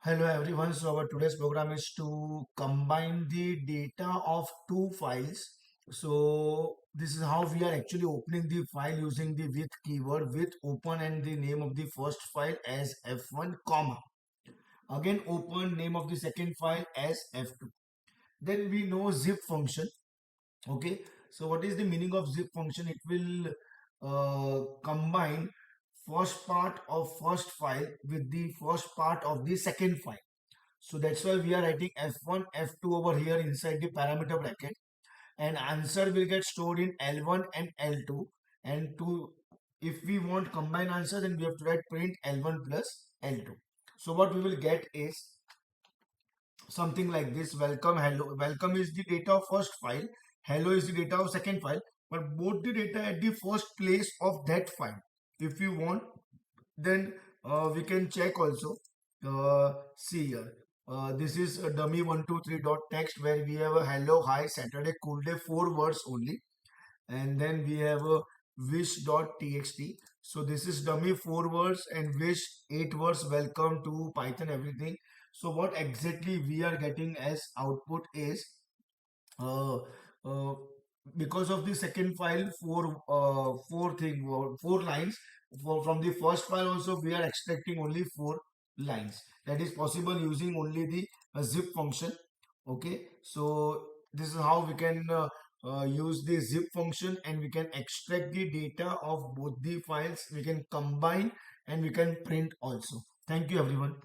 Hello everyone. So our today's program is to combine the data of two files. So this is how we are actually opening the file using the with keyword with open and the name of the first file as F1 comma. Again open name of the second file as F2. Then we know zip function. Okay. So what is the meaning of zip function? It will combine first part of first file with the first part of the second file. So that's why we are writing F1, F2 over here inside the parameter bracket, and answer will get stored in L1 and L2. And if we want combine answer, then we have to write print L1 plus L2. So what we will get is something like this: welcome, hello. Welcome is the data of first file, hello is the data of second file, but both the data at the first place of that file. If you want, then we can check also. See here. This is a dummy 123 dot text where we have a hello, hi, Saturday, cool day, 4 words only, and then we have a wish.txt. So this is dummy 4 words and wish 8 words. Welcome to Python everything. So what exactly we are getting as output is uh, uh, because of the second file four lines from the first file also we are extracting only 4 lines. That is possible using only the zip function. Okay, so this is how we can use the zip function, and we can extract the data of both the files, we can combine, and we can print also. Thank you everyone.